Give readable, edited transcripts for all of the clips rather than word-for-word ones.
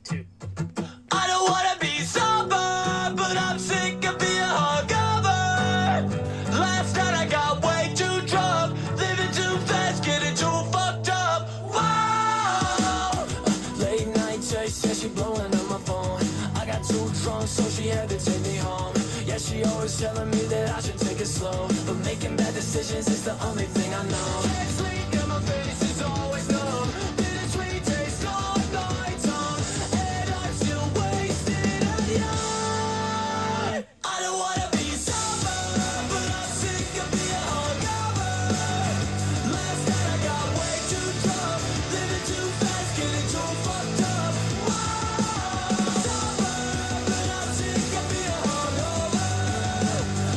two. I don't wanna be sober, but I'm sick of being hungover. Last night I got way too drunk, living too fast, getting too fucked up. Whoa! Late night text, said she blowing up my phone. I got too drunk, so she had to take me home. Yeah, she always telling me that I should take it slow, but making bad decisions is the only thing I know. Can't sleep and my face is always numb. Bittersweet taste on my tongue, and I'm still wasted and young. I don't wanna be sober, but I'm sick of being hungover. Last night I got way too drunk, living too fast, getting too fucked up. Whoa, sober, but I'm sick of being hungover.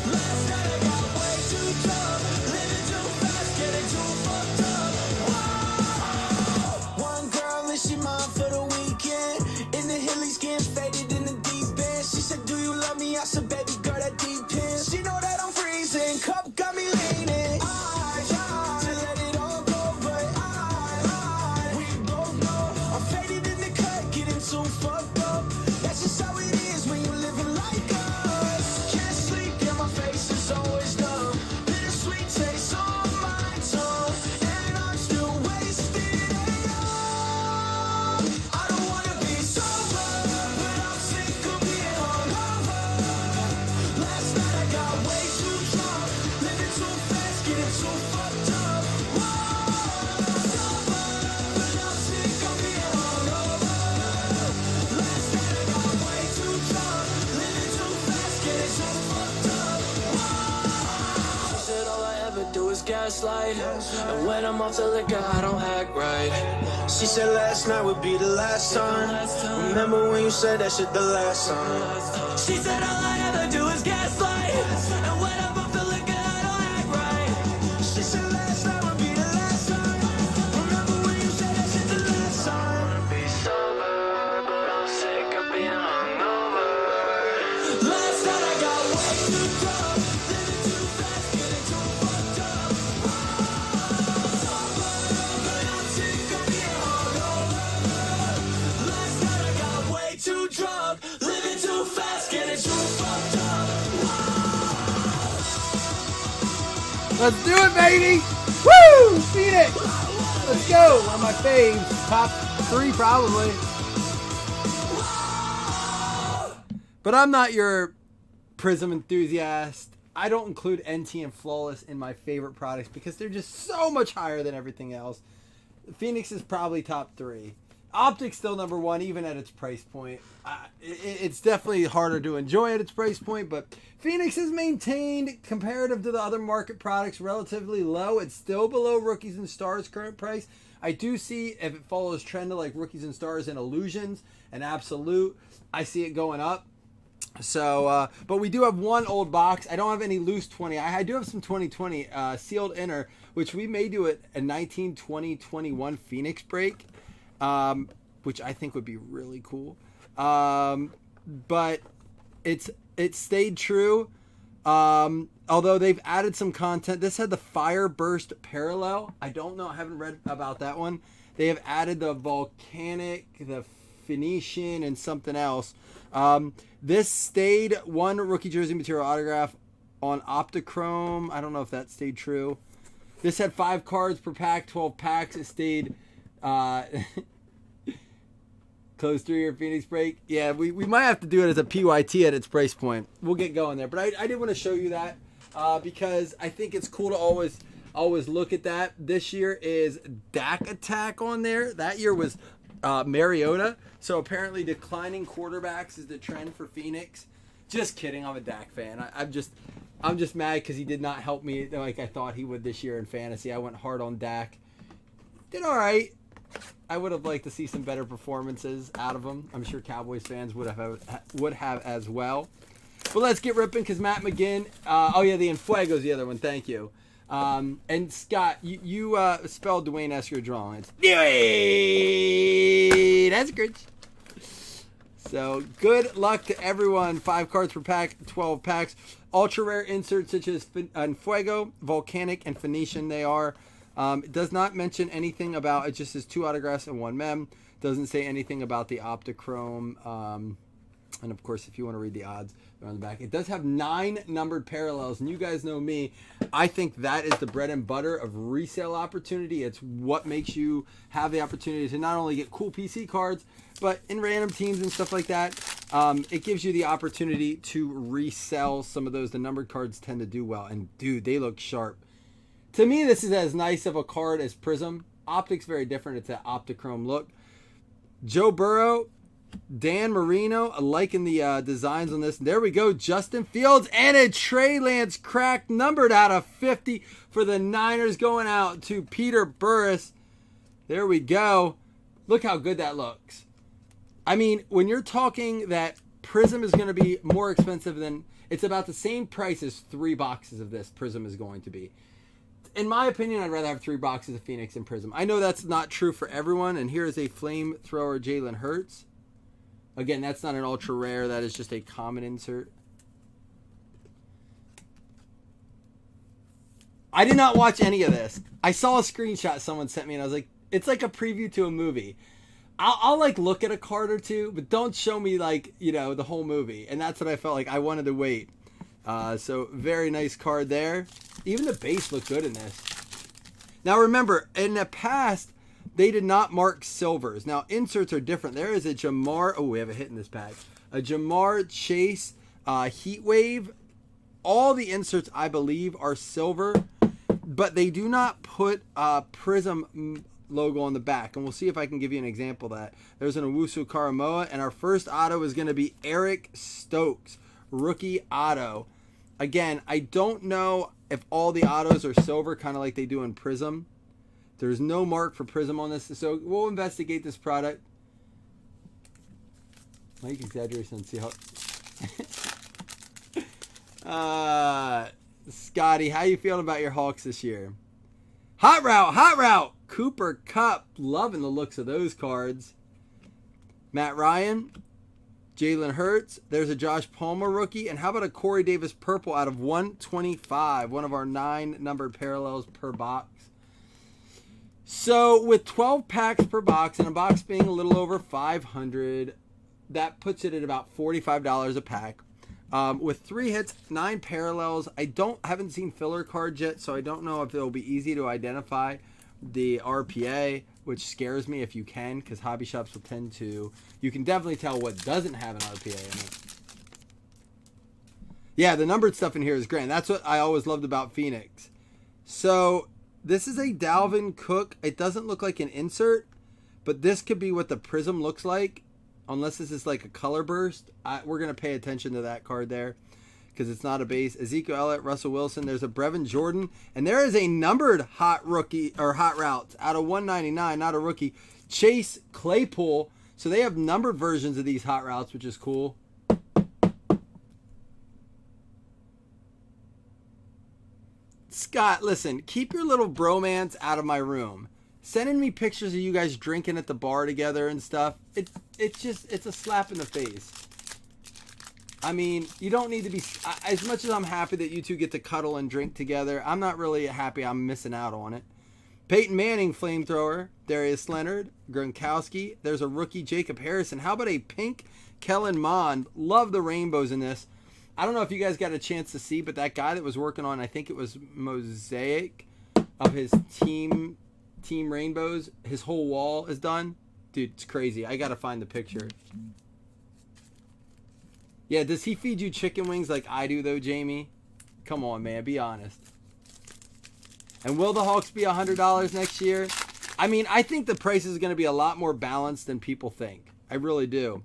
Last night I got way too drunk, living too fast, getting too fucked up. Whoa. One girl and she mine for the weekend. In the hillies, getting faded in the deep end. She said, "Do you love me?" I said, "Baby girl, that depends." She know that I'm freezing, cup got me leaning. I try to let it all go, but we both know I'm faded in the cut, getting too fucked up. That's just how it is when you living like us. Can't sleep, yeah, my face is always numb. Bittersweet taste on my tongue, and I'm still wasted and young. I don't wanna be sober, but I'm sick of being hungover. Last night I got way too drunk, living too fast, getting too fucked up. Whoa, sober, but I'm sick of being hungover. Last night I got way too drunk, living too fast, getting too fucked up. Whoa. She said all I ever do is gaslight, and when I'm off the liquor I don't act right. She said last night would be the last time. Remember when you said that shit the last time? She said all I ever do is gaslight, and when I'm off the liquor I don't act right. She said last night would be the last time. Remember when you said that shit the last time? I wanna be sober, but I'm sick of being hungover. Last night I got way too drunk, living too fast, getting too fucked up. Sober, but I'm sick of being hungover. Last night I got way too drunk, living too fast, getting too fucked up. Let's do it, baby! Woo! Phoenix! Let's go! One of my faves. Top 3, probably. But I'm not your Prism enthusiast. I don't include NT and Flawless in my favorite products because they're just so much higher than everything else. Phoenix is probably top 3. Optic's still number 1, even at its price point. It's definitely harder to enjoy at its price point, but Phoenix is maintained, comparative to the other market products, relatively low. It's still below Rookies and Stars' current price. I do see, if it follows trend of like Rookies and Stars and Illusions and Absolute, I see it going up. So, but we do have one old box. I don't have any loose 20. I do have some 2020 sealed inner, which we may do a 19, 20, 21 Phoenix break, which I think would be really cool. But it stayed true. Although they've added some content. This had the Fire Burst Parallel. I don't know. I haven't read about that one. They have added the Volcanic, the Phoenician, and something else. This stayed one rookie jersey material autograph on Optichrome. I don't know if that stayed true. This had 5 cards per pack, 12 packs. It stayed close 3-year Phoenix break. Yeah, we might have to do it as a PYT at its price point. We'll get going there. But I did want to show you that because I think it's cool to always look at that. This year is Dak Attack on there. That year was Mariota. So apparently declining quarterbacks is the trend for Phoenix. Just kidding. I'm a Dak fan. I'm just mad because he did not help me like I thought he would this year in fantasy. I went hard on Dak. Did all right. I would have liked to see some better performances out of him. I'm sure Cowboys fans would have as well. But let's get ripping because Matt McGinn. The Enfuego's the other one. Thank you. And Scott, you spelled Dwayne Eskridge wrong. It's Dwayne Eskridge. So good luck to everyone. 5 cards per pack, 12 packs. Ultra rare inserts such as Enfuego, Volcanic, and Phoenician. They are. It does not mention anything about it. Just says 2 autographs and 1 mem. Doesn't say anything about the Optichrome. And of course, if you want to read the odds, they're on the back. It does have 9 numbered parallels, and you guys know me. I think that is the bread and butter of resale opportunity. It's what makes you have the opportunity to not only get cool PC cards, but in random teams and stuff like that, it gives you the opportunity to resell some of those. The numbered cards tend to do well, and dude, they look sharp. To me, this is as nice of a card as Prism. Optic's very different. It's an Optichrome look. Joe Burrow, Dan Marino, liking the designs on this. There we go. Justin Fields and a Trey Lance crack, numbered out of 50 for the Niners, going out to Peter Burris. There we go. Look how good that looks. I mean, when you're talking that Prism is going to be more expensive than, it's about the same price as 3 boxes of this Prism is going to be. In my opinion, I'd rather have 3 boxes of Phoenix and Prism. I know that's not true for everyone, and here is a flamethrower Jalen Hurts. Again, that's not an ultra rare. That is just a common insert. I did not watch any of this. I saw a screenshot someone sent me, and I was like, it's like a preview to a movie. I'll like look at a card or two, but don't show me like, you know, the whole movie. And that's what I felt like. I wanted to wait. So very nice card there. Even the base looked good in this. Now remember, in the past, they did not mark silvers. Now, inserts are different. There is a Jamar. Oh, we have a hit in this pack. A Jamar Chase Heat Wave. All the inserts, I believe, are silver. But they do not put Prism logo on the back. And we'll see if I can give you an example of that. There's an Owusu Karamoa. And our first auto is going to be Eric Stokes. Rookie auto. Again, I don't know if all the autos are silver, kind of like they do in Prism. There's no mark for Prism on this, so we'll investigate this product. Mike exaggeration and see how. Scotty, how you feeling about your Hawks this year? Hot route. Cooper Kupp, loving the looks of those cards. Matt Ryan, Jalen Hurts. There's a Josh Palmer rookie, and how about a Corey Davis purple out of 125? One of our 9 numbered parallels per box. So with 12 packs per box and a box being a little over 500, that puts it at about $45 a pack. With 3 hits, 9 parallels. I haven't seen filler cards yet, so I don't know if it'll be easy to identify the RPA, which scares me if you can, because hobby shops will tend to. You can definitely tell what doesn't have an RPA in it. Yeah, the numbered stuff in here is great. And that's what I always loved about Phoenix. So this is a Dalvin Cook. It doesn't look like an insert, but this could be what the Prism looks like, unless this is like a color burst. We're going to pay attention to that card there because it's not a base. Ezekiel Elliott, Russell Wilson. There's a Brevin Jordan, and there is a numbered hot rookie or hot route out of 199, not a rookie. Chase Claypool. So they have numbered versions of these hot routes, which is cool. Scott, listen, keep your little bromance out of my room. Sending me pictures of you guys drinking at the bar together and stuff, it's a slap in the face. I mean, you don't need to be, as much as I'm happy that you two get to cuddle and drink together, I'm not really happy I'm missing out on it. Peyton Manning, flamethrower. Darius Leonard, Gronkowski. There's a rookie, Jacob Harrison. How about a pink Kellen Mond? Love the rainbows in this. I don't know if you guys got a chance to see, but that guy that was working on, I think it was Mosaic of his team rainbows, his whole wall is done. Dude, it's crazy. I got to find the picture. Yeah, does he feed you chicken wings like I do, though, Jamie? Come on, man. Be honest. And will the Hawks be $100 next year? I mean, I think the price is going to be a lot more balanced than people think. I really do.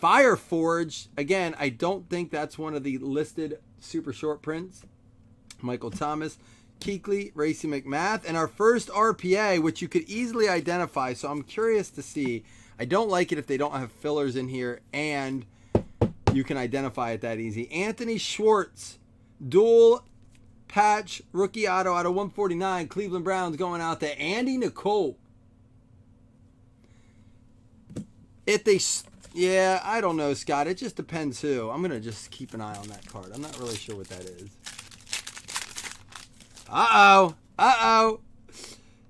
Fireforge, again, I don't think that's one of the listed super short prints. Michael Thomas, Kuechly, Racey McMath, and our first RPA, which you could easily identify, so I'm curious to see. I don't like it if they don't have fillers in here, and you can identify it that easy. Anthony Schwartz, dual patch rookie auto out of 149. Cleveland Browns going out to Andy Nicole. Yeah, I don't know, Scott. It just depends who. I'm going to just keep an eye on that card. I'm not really sure what that is. Uh-oh.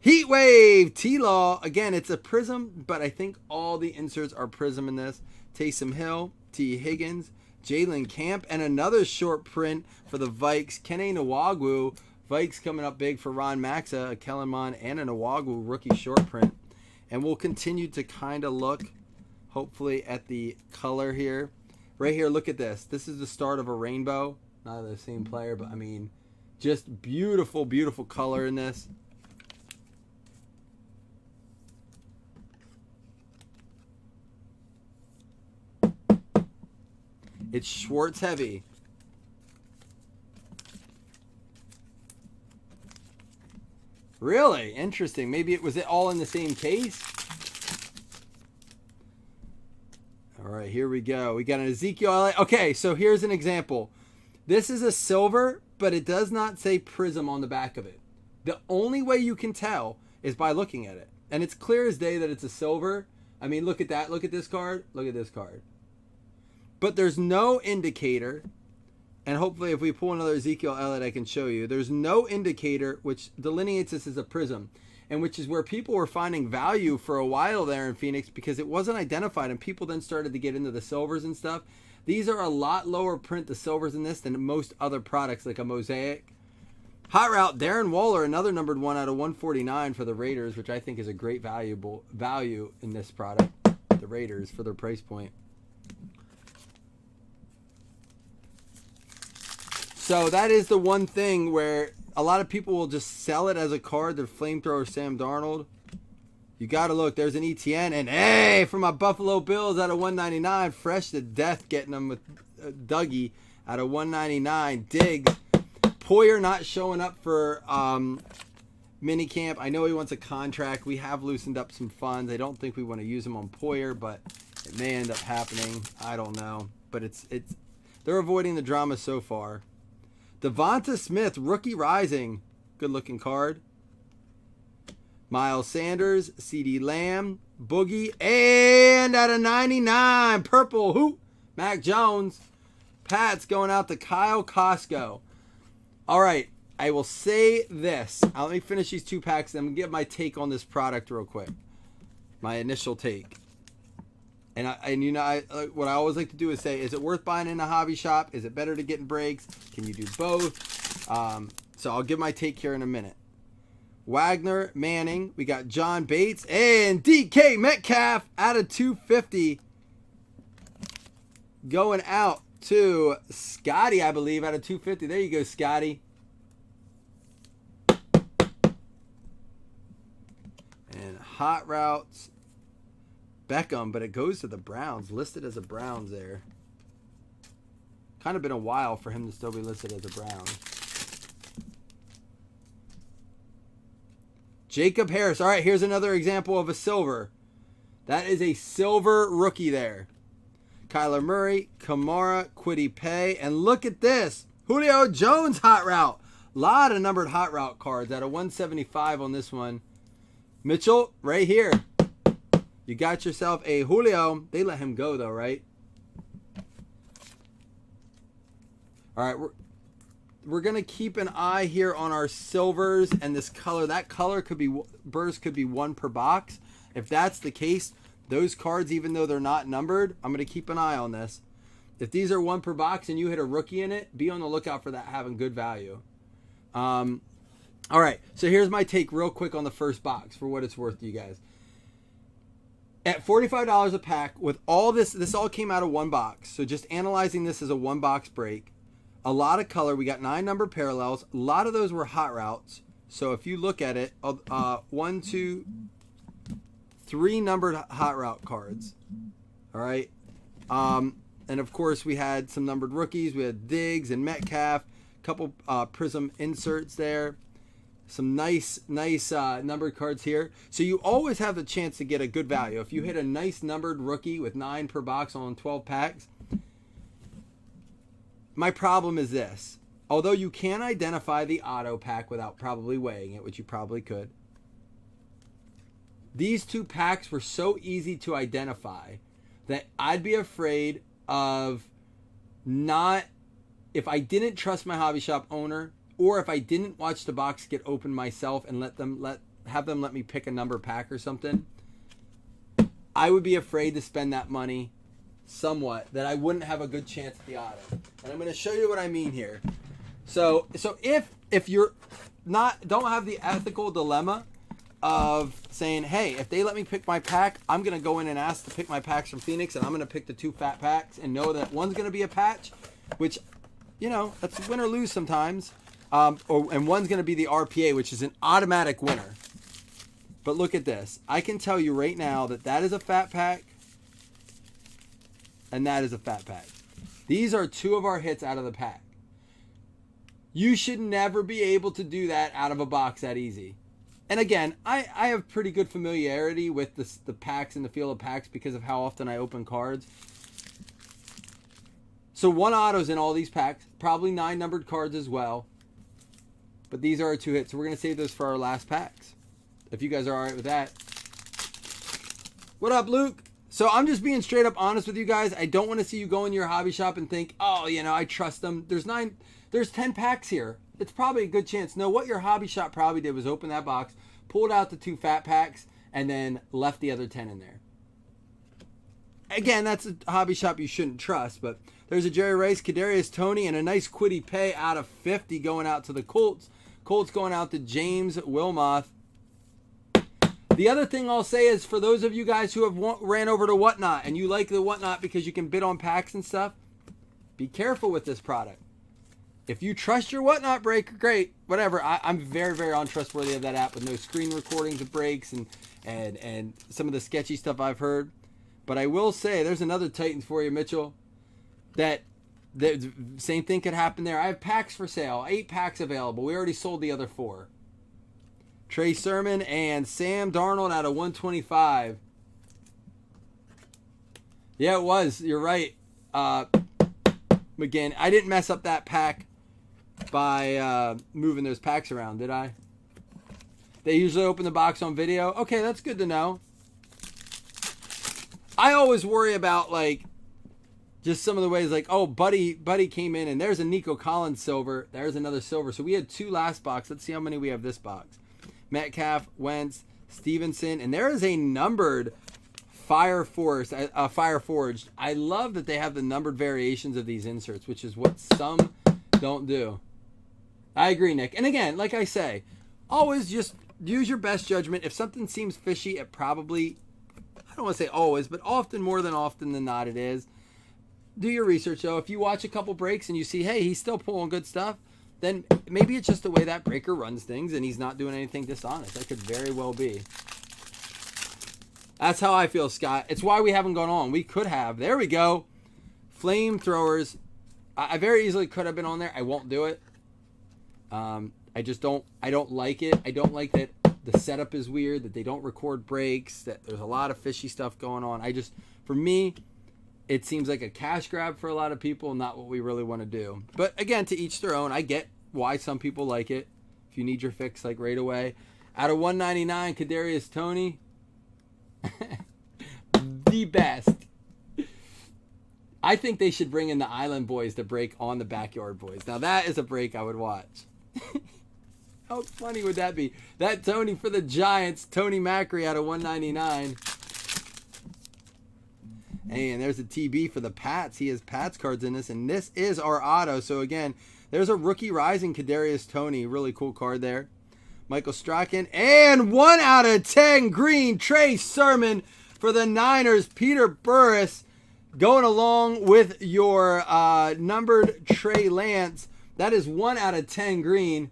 Heat Wave, T-Law. Again, it's a Prism, but I think all the inserts are Prism in this. Taysom Hill, T. Higgins, Jalen Camp, and another short print for the Vikes. Kene Nwagwu. Vikes coming up big for Ron Maxa, a Kellerman, and a Nwagwu rookie short print. And we'll continue to kind of look, hopefully, at the color here. Right here, look at this. This is the start of a rainbow. Not the same player, but I mean, just beautiful, beautiful color in this. It's Schwartz heavy. Really? Interesting. Maybe was it all in the same case? All right, here we go. We got an Ezekiel Elliott. Okay, so here's an example. This is a silver, but it does not say Prism on the back of it. The only way you can tell is by looking at it. And it's clear as day that it's a silver. I mean, look at that. Look at this card. Look at this card. But there's no indicator, and hopefully if we pull another Ezekiel Elliott, I can show you. There's no indicator which delineates this as a Prism, and which is where people were finding value for a while there in Phoenix because it wasn't identified, and people then started to get into the silvers and stuff. These are a lot lower print, the silvers in this, than most other products like a Mosaic. Hot Route, Darren Waller, another numbered 1 out of 149 for the Raiders, which I think is a great value in this product, the Raiders, for their price point. So that is the one thing where a lot of people will just sell it as a card. The Flamethrower Sam Darnold. You got to look. There's an ETN. And hey, for my Buffalo Bills out of 199. Fresh to death getting them with Dougie out of 199. Diggs. Poyer not showing up for minicamp. I know he wants a contract. We have loosened up some funds. I don't think we want to use him on Poyer, but it may end up happening. I don't know. But it's they're avoiding the drama so far. Devonta Smith, Rookie Rising. Good looking card. Miles Sanders, CeeDee Lamb, Boogie, and at a 99, purple, who? Mac Jones. Pats going out to Kyle Costco. All right, I will say this. Let me finish these 2 packs, and I'm going to give my take on this product real quick. My initial take. And what I always like to do is say, is it worth buying in a hobby shop? Is it better to get in breaks? Can you do both? So I'll give my take here in a minute. Wagner, Manning, we got John Bates, and DK Metcalf out of 250. Going out to Scotty, I believe, out of 250. There you go, Scotty. And Hot Routes. Beckham, but it goes to the Browns, listed as a Browns there. Kind of been a while for him to still be listed as a Brown. Jacob Harris. All right, here's another example of a silver. That is a silver rookie there. Kyler Murray, Kamara, Kwity Paye, and look at this. Julio Jones Hot Route. A lot of numbered Hot Route cards out of 175 on this one. Mitchell, right here. You got yourself a Julio. They let him go, though, right? All right, we're going to keep an eye here on our silvers and this color. That color could be, burst could be 1 per box. If that's the case, those cards, even though they're not numbered, I'm going to keep an eye on this. If these are 1 per box and you hit a rookie in it, be on the lookout for that having good value. All right, so here's my take real quick on the first box for what it's worth to you guys. At $45 a pack, with all this all came out of 1 box. So just analyzing this as a 1 box break. A lot of color. We got 9 numbered parallels. A lot of those were Hot Routes. So if you look at it, 1, 2, 3 numbered Hot Route cards. All right. And of course we had some numbered rookies. We had Diggs and Metcalf. A couple Prism inserts there. Some nice numbered cards here. So you always have the chance to get a good value. If you hit a nice numbered rookie with 9 per box on 12 packs. My problem is this. Although you can identify the auto pack without probably weighing it, which you probably could. These 2 packs were so easy to identify that I'd be afraid of not, if I didn't trust my hobby shop owner, or if I didn't watch the box get opened myself and let have them let me pick a number pack or something, I would be afraid to spend that money somewhat, that I wouldn't have a good chance at the auto. And I'm going to show you what I mean here. So if you're don't have the ethical dilemma of saying, hey, if they let me pick my pack, I'm going to go in and ask to pick my packs from Phoenix, and I'm going to pick the 2 fat packs and know that one's going to be a patch, which, you know, that's win or lose sometimes. And one's going to be the RPA, which is an automatic winner. But look at this. I can tell you right now that that is a fat pack and that is a fat pack. These are 2 of our hits out of the pack. You should never be able to do that out of a box that easy. And again, I have pretty good familiarity with the packs and the feel of packs because of how often I open cards. So 1 auto's in all these packs, probably 9 numbered cards as well. But these are our 2 hits, so we're going to save those for our last packs. If you guys are all right with that. What up, Luke? So I'm just being straight up honest with you guys. I don't want to see you go in your hobby shop and think, oh, you know, I trust them. There's 10 packs here. It's probably a good chance. No, what your hobby shop probably did was open that box, pulled out the 2 fat packs, and then left the other 10 in there. Again, that's a hobby shop you shouldn't trust, but there's a Jerry Rice, Kadarius Toney, and a nice Kwity Paye out of 50 going out to the Colts. Colts going out to James Wilmoth. The other thing I'll say is, for those of you guys who have ran over to Whatnot and you like the Whatnot because you can bid on packs and stuff, be careful with this product. If you trust your Whatnot breaker, great, whatever. I'm very, very untrustworthy of that app with no screen recordings of breaks and some of the sketchy stuff I've heard. But I will say, there's another Titans for you, Mitchell, that the same thing could happen there. I have packs for sale, 8 packs available. We already sold the other 4. Trey Sermon and Sam Darnold out of 125. Yeah, it was. You're right. Again, I didn't mess up that pack by moving those packs around, did I? They usually open the box on video. Okay, that's good to know. I always worry about, like, just some of the ways, like, oh, Buddy came in, and there's a Nico Collins silver. There's another silver. So we had 2 last box. Let's see how many we have this box. Metcalf, Wentz, Stevenson, and there is a numbered Fire Forged. I love that they have the numbered variations of these inserts, which is what some don't do. I agree, Nick. And again, like I say, always just use your best judgment. If something seems fishy, it probably, I don't want to say always, but often, more than often than not, it is. Do your research, though. If you watch a couple breaks and you see, hey, he's still pulling good stuff, then maybe it's just the way that breaker runs things and he's not doing anything dishonest. That could very well be. That's how I feel, Scott. It's why we haven't gone on. We could have. There we go. Flamethrowers. I very easily could have been on there. I won't do it. I don't like it. I don't like that the setup is weird, that they don't record breaks, that there's a lot of fishy stuff going on. For me, it seems like a cash grab for a lot of people, not what we really want to do. But again, to each their own. I get why some people like it. If you need your fix like right away. Out of 199, Kadarius Toney. The best. I think they should bring in the Island Boys to break on the Backyard Boys. Now that is a break I would watch. How funny would that be? That Tony for the Giants, Tony Macri out of 199. Hey, and there's a TB for the Pats. He has Pats cards in this, and this is our auto. So again, there's a rookie rising Kadarius Toney. Really cool card there. Michael Strachan. And 1 out of 10 green Trey Sermon for the Niners. Peter Burris going along with your numbered Trey Lance. That is 1 out of 10 green.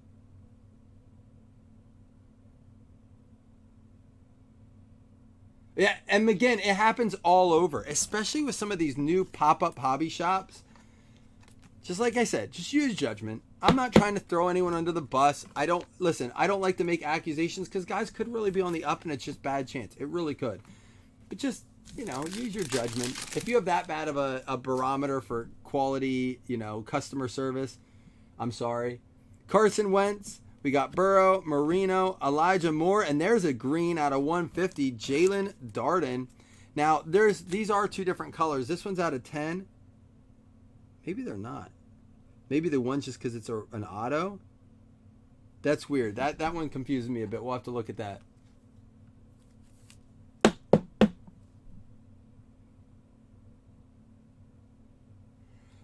Yeah, and again, it happens all over, especially with some of these new pop-up hobby shops. Just like I said, just use judgment. I'm not trying to throw anyone under the bus. I don't like to make accusations because guys could really be on the up and it's just bad chance. It really could. But just, use your judgment. If you have that bad of a barometer for quality, customer service, I'm sorry. Carson Wentz. We got Burrow, Marino, Elijah Moore, and there's a green out of 150, Jalen Darden. Now, these are 2 different colors. This one's out of 10. Maybe they're not. Maybe the one's just because it's an auto. That's weird. That one confuses me a bit. We'll have to look at that.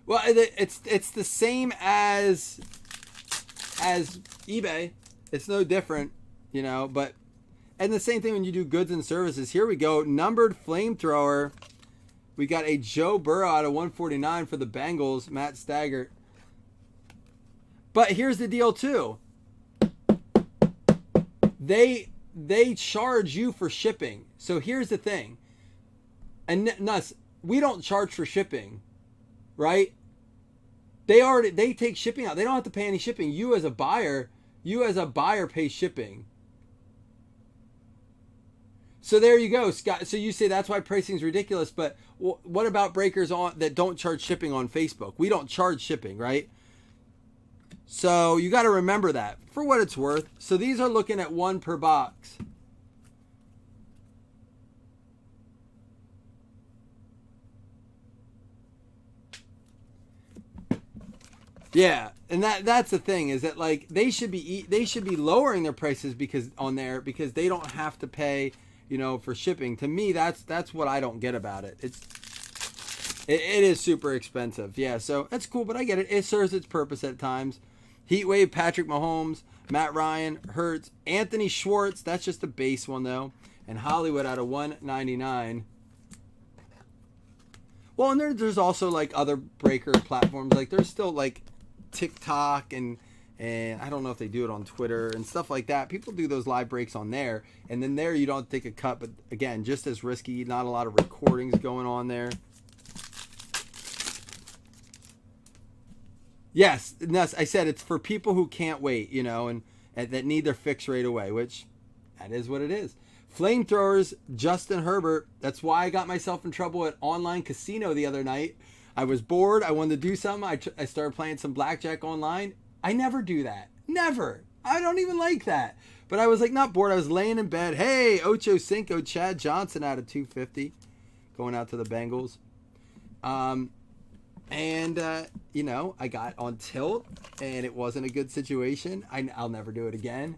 Well, it's the same as eBay. It's no different, you know, but and the same thing when you do goods and services. Here we go. Numbered flamethrower. We got a Joe Burrow out of 149 for the Bengals, Matt Staggert. But here's the deal too. They charge you for shipping. So here's the thing. And Nuss, we don't charge for shipping, right? They take shipping out. They don't have to pay any shipping. You as a buyer pay shipping. So there you go, Scott. So you say that's why pricing is ridiculous, but what about breakers that don't charge shipping on Facebook? We don't charge shipping, right? So you got to remember that for what it's worth. So these are looking at 1 per box. Yeah, and that's the thing is that like they should be lowering their prices because they don't have to pay, you know, for shipping. To me, that's what I don't get about it. It is super expensive. Yeah, so that's cool, but I get it. It serves its purpose at times. Heatwave, Patrick Mahomes, Matt Ryan, Hurts, Anthony Schwartz. That's just a base one though, and Hollywood out of 199. Well, and there's also like other breaker platforms. Like there's still like TikTok and I don't know if they do it on Twitter and stuff like that. People do those live breaks on there, and then there you don't take a cut, but again, just as risky. Not a lot of recordings going on there. Yes, I said it's for people who can't wait, you know, and that need their fix right away, which that is what it is. Flamethrowers, Justin Herbert. That's why I got myself in trouble at online casino the other night. I was bored. I wanted to do something. I started playing some blackjack online. I never do that. Never. I don't even like that. But I was like not bored. I was laying in bed. Hey, Ocho Cinco, Chad Johnson out of 250. Going out to the Bengals. You know, I got on tilt and it wasn't a good situation. I'll never do it again.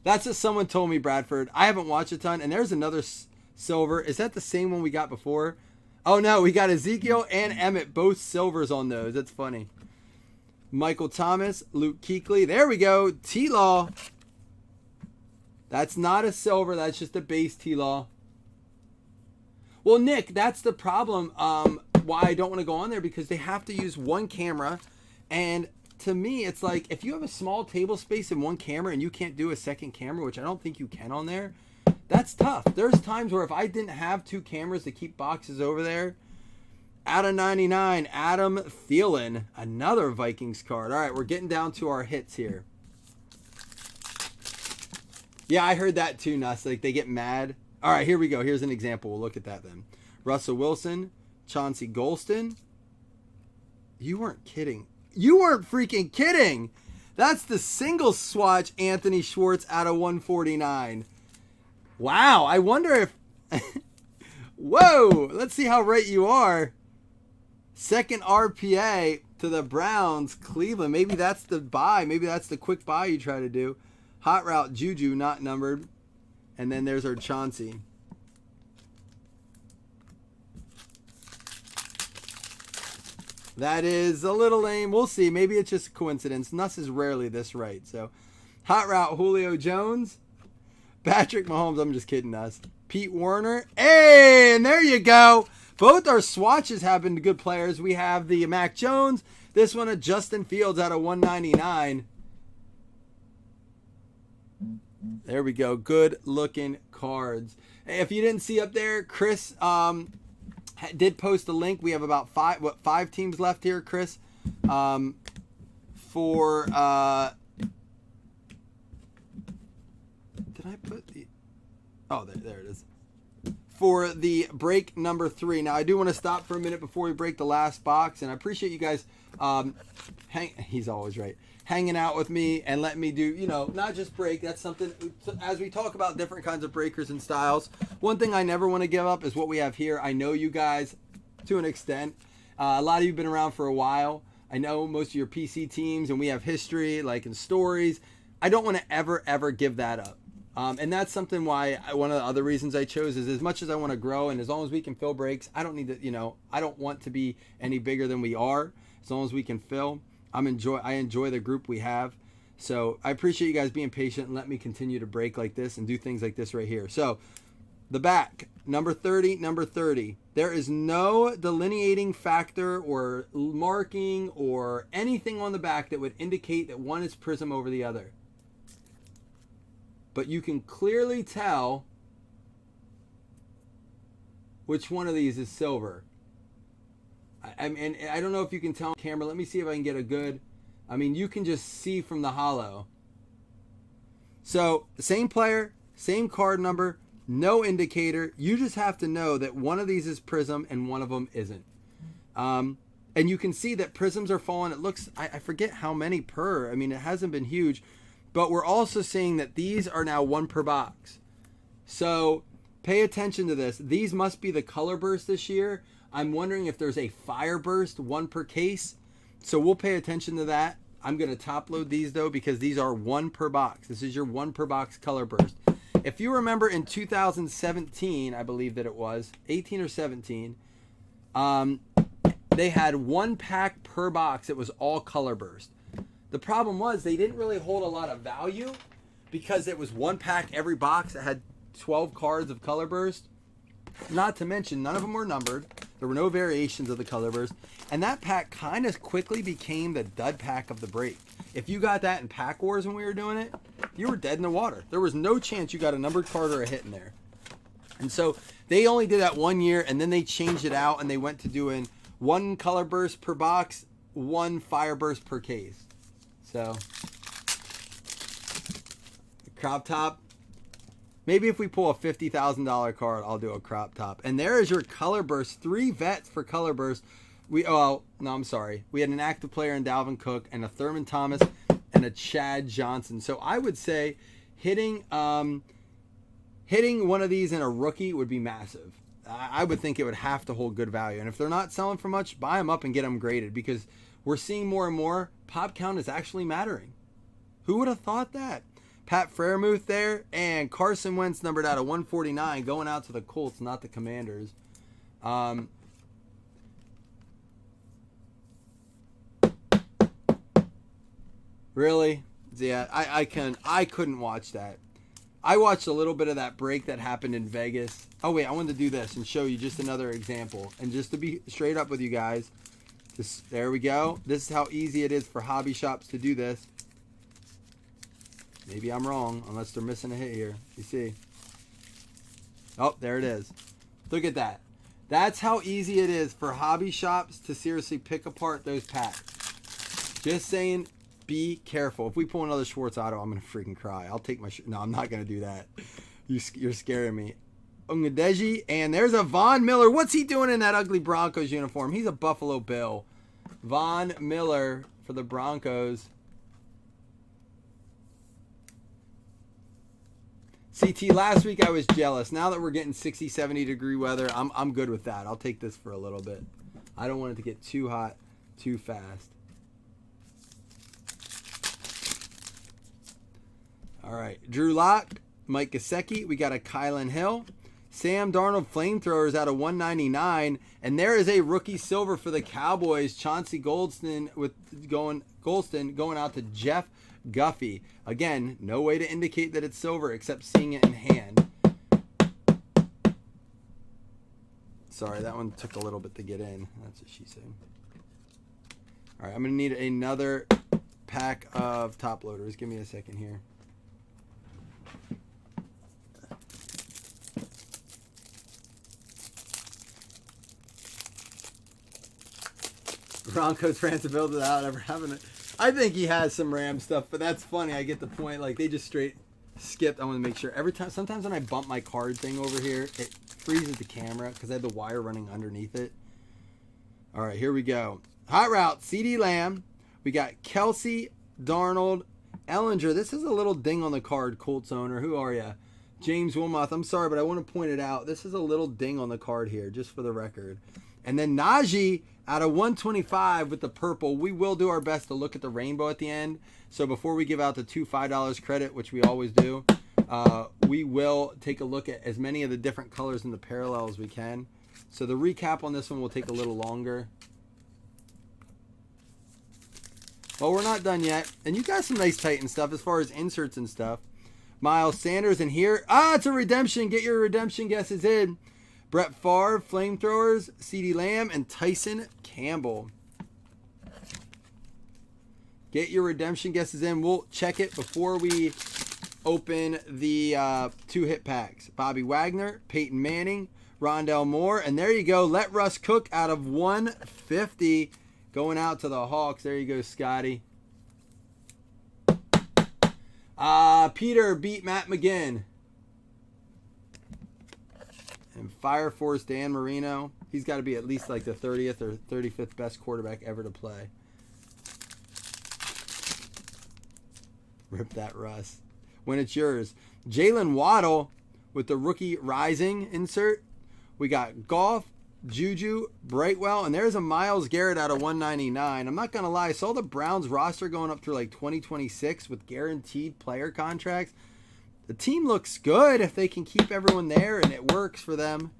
That's what someone told me, Bradford. I haven't watched a ton. And there's another silver. Is that the same one we got before? Oh, no. We got Ezekiel and Emmett, both silvers on those. That's funny. Michael Thomas, Luke Kuechly. There we go. T-Law. That's not a silver. That's just a base T-Law. Well, Nick, that's the problem. Why I don't want to go on there, because they have to use one camera. And to me, it's like if you have a small table space and one camera and you can't do a second camera, which I don't think you can on there, that's tough. There's times where if I didn't have 2 cameras to keep boxes over there. Out of 99, Adam Thielen, another Vikings card. All right, we're getting down to our hits here. Yeah, I heard that too, Nuss. Like they get mad. All right, here we go. Here's an example. We'll look at that then. Russell Wilson, Chauncey Golston. You weren't kidding. You weren't freaking kidding. That's the single swatch Anthony Schwartz out of 149. Wow, I wonder if... Whoa, let's see how right you are. Second RPA to the Browns, Cleveland. Maybe that's the buy. Maybe that's the quick buy you try to do. Hot route, Juju, not numbered. And then there's our Chauncey. That is a little lame. We'll see. Maybe it's just a coincidence. Nuss is rarely this right. So, hot route, Julio Jones. Patrick Mahomes. I'm just kidding, Nuss. Pete Werner. Hey, and there you go. Both our swatches have been good players. We have the Mac Jones. This one, a Justin Fields out of 199. There we go. Good looking cards. If you didn't see up there, Chris did post a link. We have about 5 teams left here, Chris. For did I put the? Oh, there it is. For the break number 3. Now I do want to stop for a minute before we break the last box, and I appreciate you guys. He's always right. Hanging out with me and letting me do, you know, not just break. That's something, as we talk about different kinds of breakers and styles, one thing I never want to give up is what we have here. I know you guys to an extent. A lot of you have been around for a while. I know most of your PC teams, and we have history, like in stories. I don't want to ever give that up. And that's something why one of the other reasons I chose is as much as I want to grow and as long as we can fill breaks, I don't need to, I don't want to be any bigger than we are. As long as we can fill, I enjoy the group we have. So I appreciate you guys being patient and let me continue to break like this and do things like this right here. So the back, number 30. There is no delineating factor or marking or anything on the back that would indicate that one is prism over the other. But you can clearly tell which one of these is silver. I mean, I don't know if you can tell on camera. Let me see if I can get a good... I mean, you can just see from the hollow. So, same player, same card number, no indicator. You just have to know that one of these is prism and one of them isn't. And you can see that prisms are falling. It looks... I forget how many per. I mean, it hasn't been huge. But we're also seeing that these are now 1 per box. So, pay attention to this. These must be the color burst this year. I'm wondering if there's a fire burst, 1 per case. So we'll pay attention to that. I'm going to top load these though because these are 1 per box. This is your 1 per box color burst. If you remember in 2017, I believe that it was, 18 or 17, they had 1 pack per box. It was all color burst. The problem was they didn't really hold a lot of value because it was 1 pack every box. It had 12 cards of color burst. Not to mention, none of them were numbered. There were no variations of the color burst. And that pack kind of quickly became the dud pack of the break. If you got that in Pack Wars when we were doing it, you were dead in the water. There was no chance you got a numbered card or a hit in there. And so they only did that 1 year, and then they changed it out, and they went to doing 1 color burst per box, 1 fire burst per case. So, crop top. Maybe if we pull a $50,000 card, I'll do a crop top. And there is your color burst. 3 vets for color burst. We had an active player in Dalvin Cook and a Thurman Thomas and a Chad Johnson. So I would say hitting one of these in a rookie would be massive. I would think it would have to hold good value. And if they're not selling for much, buy them up and get them graded because we're seeing more and more pop count is actually mattering. Who would have thought that? Pat Freiermuth there, and Carson Wentz numbered out of 149 going out to the Colts, not the Commanders. Really? Yeah, I couldn't watch that. I watched a little bit of that break that happened in Vegas. Oh wait, I wanted to do this and show you just another example. And just to be straight up with you guys, there we go. This is how easy it is for hobby shops to do this. Maybe I'm wrong, unless they're missing a hit here. You see? Oh, there it is. Look at that. That's how easy it is for hobby shops to seriously pick apart those packs. Just saying, be careful. If we pull another Schwartz Auto, I'm going to freaking cry. I'll take my... No, I'm not going to do that. You're scaring me. Ungadeji, and there's a Von Miller. What's he doing in that ugly Broncos uniform? He's a Buffalo Bill. Von Miller for the Broncos. CT, last week I was jealous. Now that we're getting 60, 70 degree weather, I'm good with that. I'll take this for a little bit. I don't want it to get too hot too fast. All right. Drew Lock, Mike Gesicki. We got a Kylan Hill. Sam Darnold Flamethrowers out of 199. And there is a rookie silver for the Cowboys. Chauncey Golston going out to Jeff Guffey. Again, no way to indicate that it's silver except seeing it in hand. Sorry, that one took a little bit to get in. That's what she said. All right, I'm going to need another pack of top loaders. Give me a second here. Broncos fans to build it out, ever having it. I think he has some Ram stuff, but that's funny. I get the point. Like, they just straight skipped. I want to make sure. Every time, sometimes when I bump my card thing over here, it freezes the camera because I have the wire running underneath it. All right, here we go. Hot route, CeeDee Lamb. We got Kelsey, Darnold, Ellinger. This is a little ding on the card, Colts owner. Who are you? James Wilmoth. I'm sorry, but I want to point it out. This is a little ding on the card here, just for the record. And then Najee out of 125 with the purple. We will do our best to look at the rainbow at the end. So before we give out the two $5 credit, which we always do, we will take a look at as many of the different colors in the parallel as we can. So the recap on this one will take a little longer. Well, we're not done yet. And you got some nice Titan stuff as far as inserts and stuff. Miles Sanders in here. It's a redemption. Get your redemption guesses in. Brett Favre, Flamethrowers, CeeDee Lamb, and Tyson Campbell. Get your redemption guesses in. We'll check it before we open the 2-hit packs. Bobby Wagner, Peyton Manning, Rondell Moore, and there you go. Let Russ cook out of 150. Going out to the Hawks. There you go, Scotty. Peter beat Matt McGinn. And Fire Force Dan Marino. He's got to be at least like the 30th or 35th best quarterback ever to play. Rip that, Russ. When it's yours. Jalen Waddle with the rookie rising insert. We got Goff, Juju, Brightwell, and there's a Myles Garrett out of 199. I'm not going to lie. I saw the Browns roster going up through like 2026 with guaranteed player contracts. The team looks good if they can keep everyone there and it works for them.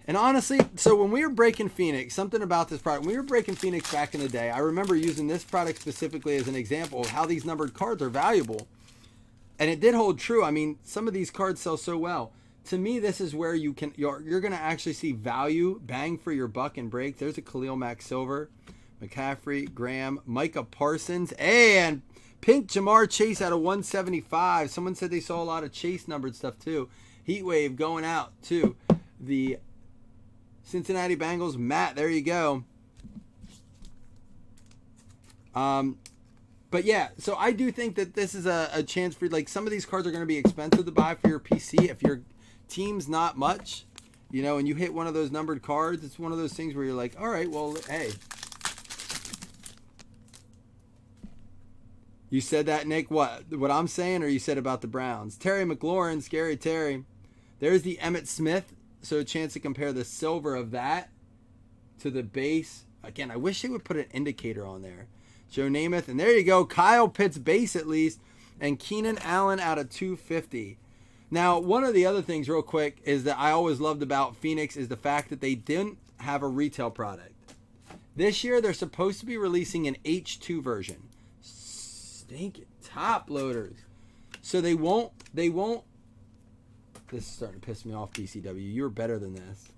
And honestly, so when we were breaking Phoenix, something about this product, when we were breaking Phoenix back in the day, I remember using this product specifically as an example of how these numbered cards are valuable. And it did hold true. I mean, some of these cards sell so well. To me, this is where you're going to actually see value, bang for your buck and break. There's a Khalil Mack Silver, McCaffrey, Graham, Micah Parsons, and pink Jamar Chase out of 175. Someone said they saw a lot of Chase numbered stuff too. Heat Wave going out to the Cincinnati Bengals. Matt, there you go. But yeah, so I do think that this is a chance for, like, some of these cards are going to be expensive to buy for your PC. If your team's not much, you know, and you hit one of those numbered cards, it's one of those things where you're like, all right, well, hey. You said that, Nick, what I'm saying, or you said about the Browns? Terry McLaurin, Scary Terry. There's the Emmitt Smith. So a chance to compare the silver of that to the base. Again, I wish they would put an indicator on there. Joe Namath. And there you go. Kyle Pitts base at least. And Keenan Allen out of 250. Now, one of the other things real quick is that I always loved about Phoenix is the fact that they didn't have a retail product. This year, they're supposed to be releasing an H2 version. Stinking top loaders. So they won't. This is starting to piss me off, BCW. You were better than this.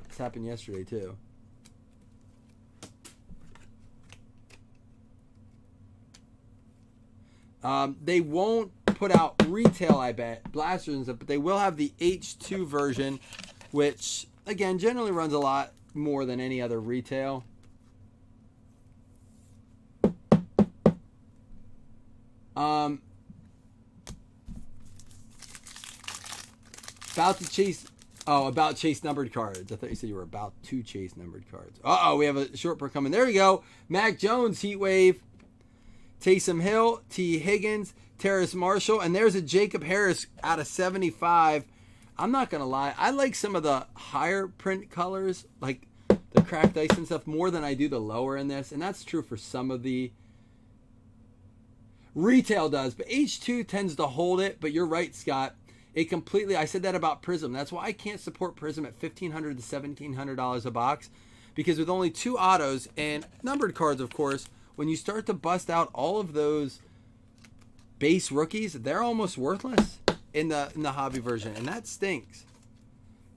This happened yesterday, too. They won't put out retail, I bet, blasters and stuff, but they will have the H2 version, which, again, generally runs a lot more than any other retail. About chase numbered cards. I thought you said you were about to chase numbered cards. We have a short per coming. There we go. Mac Jones, Heat Wave. Taysom Hill, T. Higgins, Terrace Marshall, and there's a Jacob Harris out of 75. I'm not going to lie. I like some of the higher print colors, like the cracked ice and stuff, more than I do the lower in this. And that's true for some of the retail does. But H2 tends to hold it. But you're right, Scott. It completely, I said that about Prism. That's why I can't support Prism at $1,500 to $1,700 a box. Because with only 2 autos and numbered cards, of course, when you start to bust out all of those base rookies, they're almost worthless in the hobby version. And that stinks.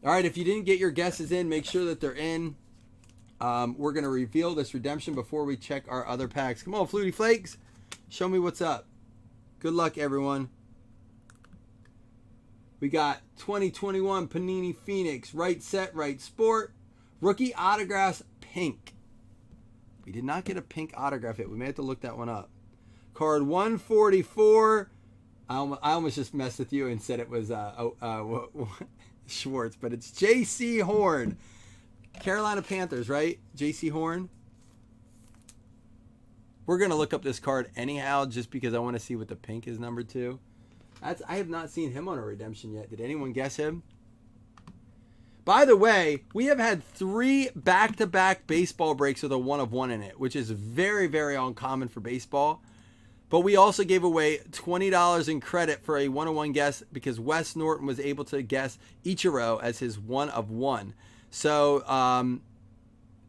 All right, if you didn't get your guesses in, make sure that they're in. We're going to reveal this redemption before we check our other packs. Come on, Flutie Flakes. Show me what's up. Good luck, everyone. We got 2021 Panini Phoenix, Right Set, Right Sport. Rookie autographs, pink. We did not get a pink autograph yet. We may have to look that one up. Card 144. I almost just messed with you and said it was Schwartz, but it's J.C. Horn. Carolina Panthers, right? J.C. Horn. We're going to look up this card anyhow just because I want to see what the pink is numbered to. I have not seen him on a redemption yet. Did anyone guess him? By the way, we have had 3 back-to-back baseball breaks with a 1 of 1 in it, which is very, very uncommon for baseball. But we also gave away $20 in credit for a 1-on-1 guess because Wes Norton was able to guess Ichiro as his 1 of 1. So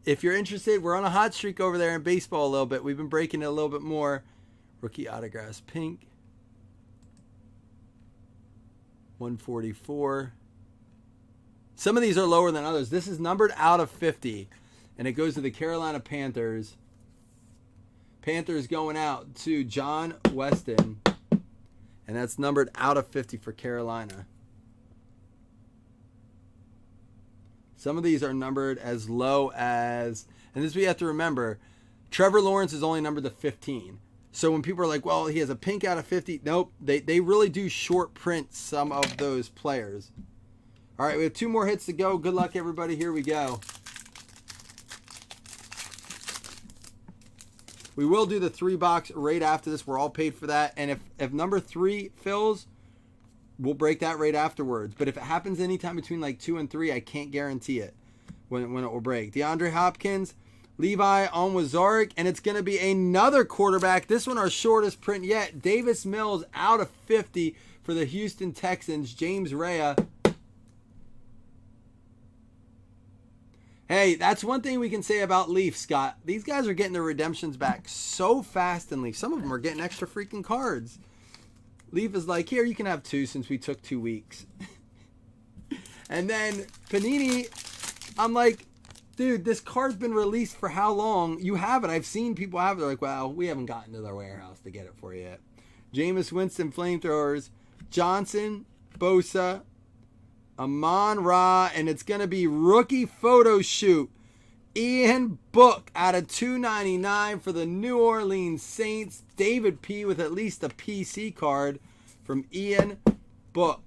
if you're interested, we're on a hot streak over there in baseball a little bit. We've been breaking it a little bit more. Rookie autographs pink. 144. Some of these are lower than others. This is numbered out of 50, and it goes to the Carolina Panthers. Panthers going out to John Weston, and that's numbered out of 50 for Carolina. Some of these are numbered as low as, and this we have to remember, Trevor Lawrence is only numbered to 15. So when people are like, well, he has a pink out of 50. Nope, they really do short print some of those players. All right, we have 2 more hits to go. Good luck, everybody. Here we go. We will do the 3-box right after this. We're all paid for that. And if number 3 fills, we'll break that right afterwards. But if it happens anytime between like 2 and 3, I can't guarantee it when it will break. DeAndre Hopkins, Levi Onwuzurike, and it's going to be another quarterback. This one our shortest print yet. Davis Mills out of 50 for the Houston Texans. James Rea. Hey, that's one thing we can say about Leaf, Scott. These guys are getting their redemptions back so fast in Leaf. Some of them are getting extra freaking cards. Leaf is like, here, you can have 2 since we took 2 weeks. And then Panini, I'm like, dude, this card's been released for how long? You have it. I've seen people have it. They're like, well, we haven't gotten to their warehouse to get it for you yet. Jameis Winston, Flamethrowers, Johnson, Bosa, Amon-Ra, and it's going to be rookie photo shoot. Ian Book out of 299 for the New Orleans Saints. David P. with at least a PC card from Ian Book.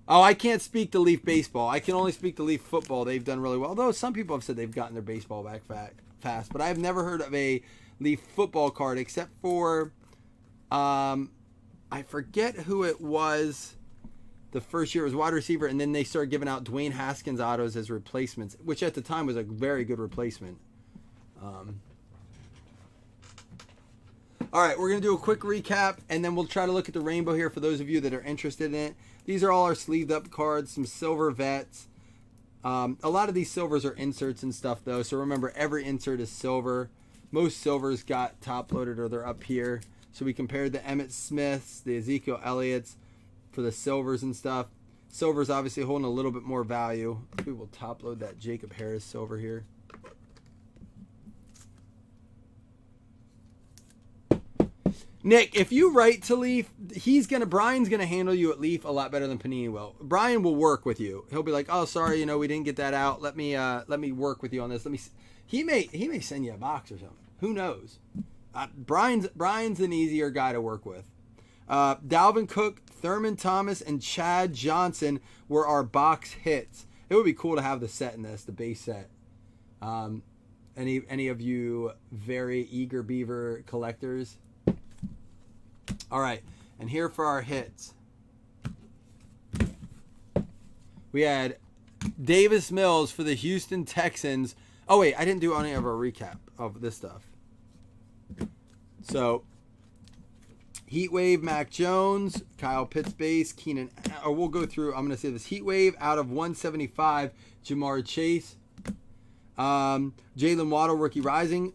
Oh, I can't speak to Leaf baseball. I can only speak to Leaf football. They've done really well. Although some people have said they've gotten their baseball back fast. But I've never heard of a Leaf football card except for, I forget who it was. The first year was wide receiver, and then they started giving out Dwayne Haskins autos as replacements, which at the time was a very good replacement. All right, we're going to do a quick recap, and then we'll try to look at the rainbow here for those of you that are interested in it. These are all our sleeved up cards, some silver vets. A lot of these silvers are inserts and stuff, though, so remember, every insert is silver. Most silvers got top-loaded or they're up here. So we compared the Emmitt Smiths, the Ezekiel Elliott's for the silvers and stuff. Silver's obviously holding a little bit more value. We will top-load that Jacob Harris silver here. Nick, if you write to Leaf, Brian's gonna handle you at Leaf a lot better than Panini will. Brian will work with you. He'll be like, "Oh, sorry, we didn't get that out. Let me work with you on this. He may send you a box or something. Who knows?" Brian's an easier guy to work with. Dalvin Cook, Thurman Thomas, and Chad Johnson were our box hits. It would be cool to have the set in this, the base set. Any of you very eager Beaver collectors? All right, and here for our hits. We had Davis Mills for the Houston Texans. Oh, wait, I didn't do any of our recap of this stuff. So, Heatwave, Mac Jones, Kyle Pitts base, Keenan, or we'll go through, I'm going to say this. Heatwave out of 175, Jamar Chase. Jalen Waddle, rookie rising.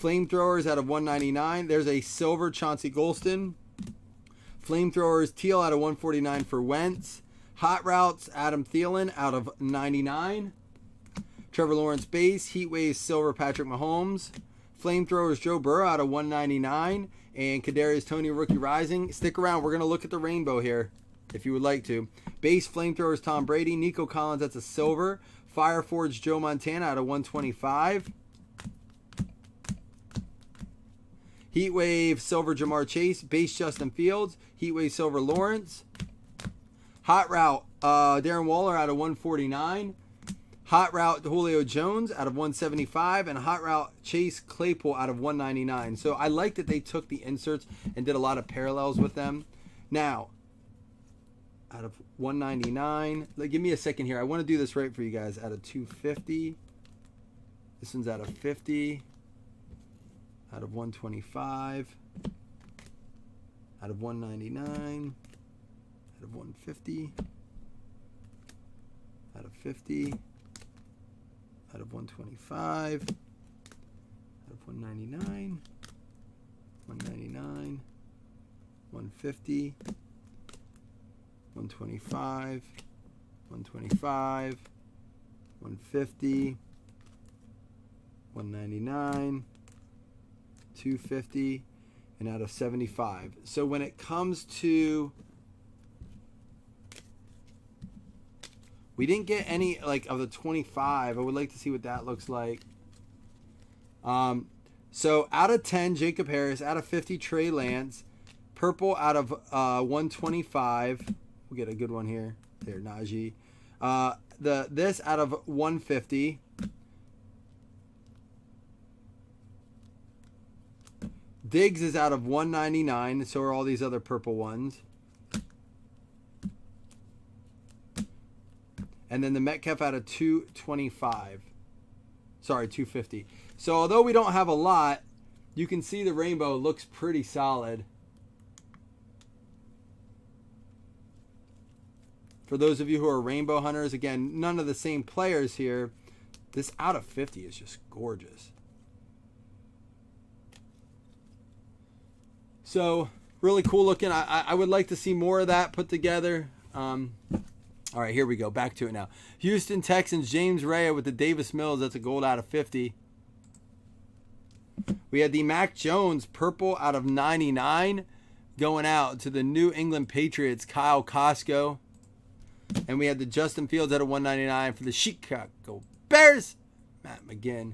Flamethrowers out of 199. There's a silver Chauncey Golston. Flamethrowers teal out of 149 for Wentz. Hot Routes, Adam Thielen out of 99. Trevor Lawrence base, Heatwave silver Patrick Mahomes. Flamethrowers Joe Burrow out of 199. And Kadarius Toney rookie rising. Stick around. We're going to look at the rainbow here if you would like to. Base Flamethrowers Tom Brady. Nico Collins, that's a silver. Fireforge Joe Montana out of 125. Heatwave silver Jamar Chase. Base Justin Fields. Heatwave silver Lawrence. Hot Route Darren Waller out of 149. Hot Route Julio Jones out of 175, and Hot Route Chase Claypool out of 199. So I like that they took the inserts and did a lot of parallels with them. Now, out of 199, give me a second here. I want to do this right for you guys. Out of 250, this one's out of 50, out of 125, out of 199, out of 150, out of 50, out of 125, out of 199, 199, 150, 125, 125, 150, 199, 250, and out of 75. So when it comes to, we didn't get any of the 25. I would like to see what that looks like. So out of 10, Jacob Harris. Out of 50, Trey Lance. Purple out of 125. We'll get a good one here. There, Najee. This out of 150. Diggs is out of 199. So are all these other purple ones. And then the Metcalf out of 225. Sorry, 250. So although we don't have a lot, you can see the rainbow looks pretty solid. For those of you who are rainbow hunters, again, none of the same players here. This out of 50 is just gorgeous. So really cool looking. I would like to see more of that put together. All right, here we go. Back to it now. Houston Texans, James Rea with the Davis Mills. That's a gold out of 50. We had the Mac Jones purple out of 99 going out to the New England Patriots, Kyle Costco. And we had the Justin Fields out of 199 for the Chicago Bears, Matt McGinn.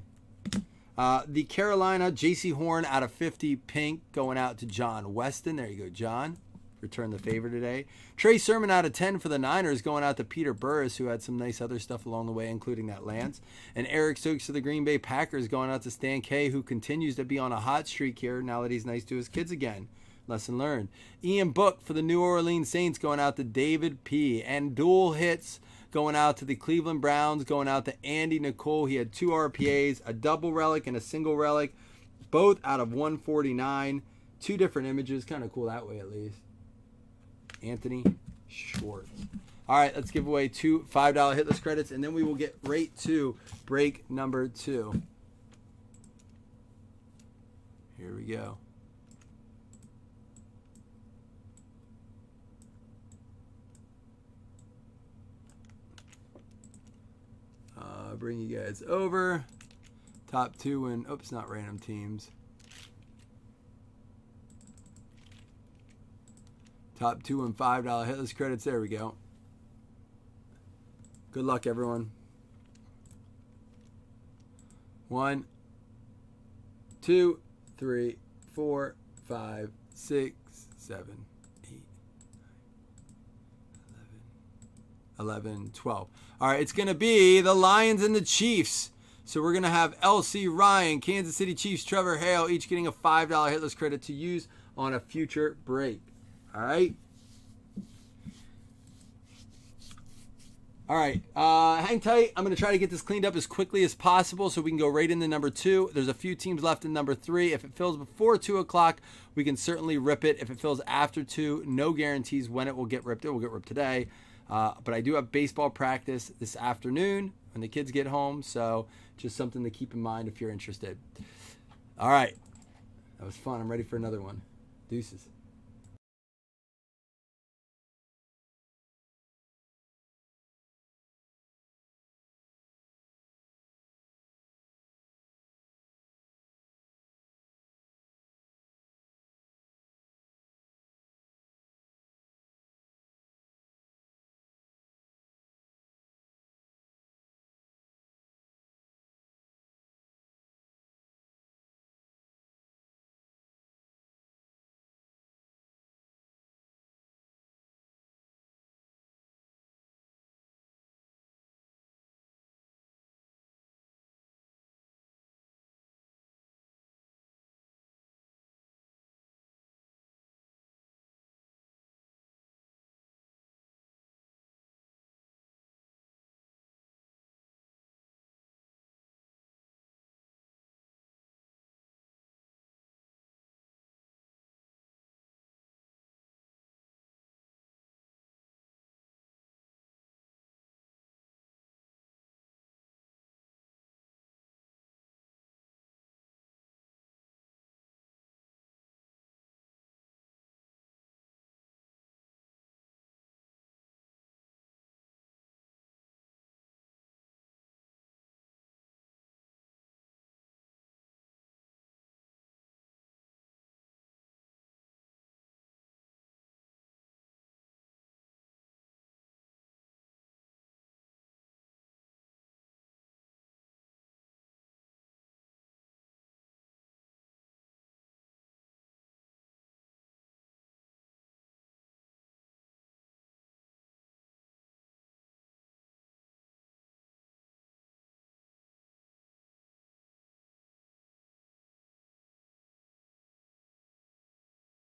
The Carolina J.C. Horn out of 50 pink going out to John Weston. There you go, John. Return the favor today. Trey Sermon out of 10 for the Niners going out to Peter Burris, who had some nice other stuff along the way, including that Lance. And Eric Stokes of the Green Bay Packers going out to Stan K, who continues to be on a hot streak here now that he's nice to his kids again. Lesson learned. Ian Book for the New Orleans Saints going out to David P. And dual hits going out to the Cleveland Browns, going out to Andy Nicole. He had 2 RPAs, a double relic and a single relic, both out of 149. 2 different images. Kind of cool that way at least. Anthony Schwartz. All right, let's give away 2 $5 hitless credits, and then we will get right to break number 2. Here we go. Bring you guys over. Top 2 win. Oops, not random teams. Top 2 and $5 hitless credits. There we go. Good luck, everyone. 1, 2, 3, 4, 5, 6, 7, 8, 11, 12. All right, it's going to be the Lions and the Chiefs. So we're going to have LC Ryan, Kansas City Chiefs, Trevor Hale, each getting a $5 hitless credit to use on a future break. All right. All right. Hang tight. I'm going to try to get this cleaned up as quickly as possible so we can go right into number 2. There's a few teams left in number 3. If it fills before 2 o'clock, we can certainly rip it. If it fills after 2, no guarantees when it will get ripped. It will get ripped today. But I do have baseball practice this afternoon when the kids get home. So just something to keep in mind if you're interested. All right. That was fun. I'm ready for another one. Deuces.